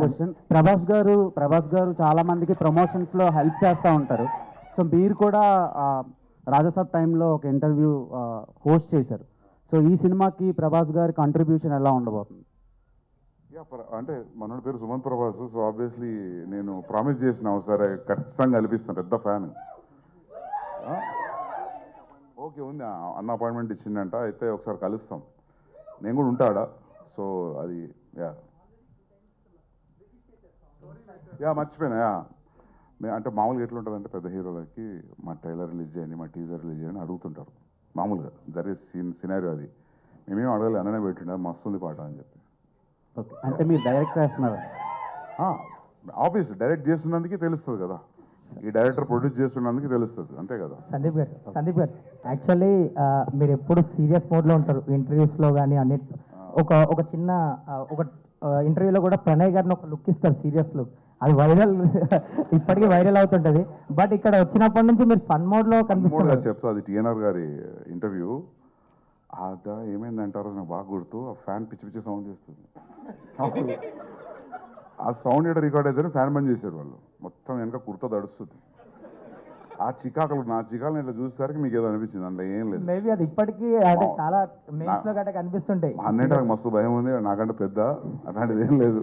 Question Prabhas గారు చాలా మందికి ప్రమోషన్స్ లో హెల్ప్ చేస్తూ ఉంటారు. సో మీరు కూడా రాజసాబ్ టైంలో ఒక ఇంటర్వ్యూ హోస్ట్ చేశారు. సో ఈ సినిమాకి ప్రభాస్ గారి కాంట్రిబ్యూషన్ ఎలా ఉండబోతుంది? యా అంటే మనోడి పేరు సుమంత్ ప్రభాస్. సో ఆబ్వియస్లీ నేను ప్రామిస్ చేసిన ఒకసారి ఖచ్చితంగా కల్పిస్తాను. పెద్ద ఫ్యాన్. ఓకే ఉంది అన్న అపాయింట్మెంట్ ఇచ్చిందంట. అయితే ఒకసారి కలుస్తాం. నేను కూడా ఉంటాడా. సో అది యా యా మర్చిపోయినా. యా అంటే మామూలుగా ఎట్లుంటుందంటే పెద్ద హీరోలకి మా ట్రైలర్ రిలీజ్ చేయండి, మా టీజర్ రిలీజ్ చేయండి అడుగుతుంటారు. మామూలుగా జరిగే సినారియో అది. మేమేం అడగాలి, అన్ననే పెట్టిండ మస్తుంది పాట అని చెప్పి. ఓకే, అంటే మీరు డైరెక్ట్ చేస్తున్నారు? ఆబ్వియస్ డైరెక్ట్ చేస్తున్నందుకే తెలుస్తుంది కదా. ఈ డైరెక్టర్ ప్రొడ్యూస్ చేస్తున్నందుకు తెలుస్తుంది, అంతే కదా. సందీప్ గారు యాక్చువల్లీ మీరు ఎప్పుడు సీరియస్ మోడ్లో ఉంటారు ఇంటర్వ్యూస్లో కానీ అన్నిటి. ఒక చిన్న ఒక ఇంటర్వ్యూలో కూడా ప్రణయ్ గారిని ఒక లుక్ ఇస్తారు, సీరియస్ లుక్. అది వైరల్, ఇప్పటికీ వైరల్ అవుతుంటుంది. బట్ ఇక్కడ వచ్చినప్పటి నుంచి మీరు ఫన్ మోడ్లో కనిపిస్తున్నారు. చెప్తా, అది టీఎన్ఆర్ గారి ఇంటర్వ్యూ. అదా ఏమైందంటారో నాకు బాగా గుర్తు. ఆ ఫ్యాన్ పిచ్చి పిచ్చి సౌండ్ చేస్తుంది. ఆ సౌండ్ ఎక్కడ రికార్డ్ అయితేనే ఫ్యాన్ బంద్ చేశారు వాళ్ళు. మొత్తం వెనక కుర్తా దడుస్తుంది. ఆ చికాకులు నా చికాకులు ఇట్లా చూసేసరికి మీకు ఏదో అనిపించింది, అందులో ఏం లేదు. మేబీ అది ఇప్పటికీ అంటే చాలా మెయిన్స్ లో గట్రా కనిపిస్తుంటాయి. అన్నింటి నాకు మస్తు భయం ఉంది, నాకంటే పెద్ద అట్లాంటిది ఏం లేదు.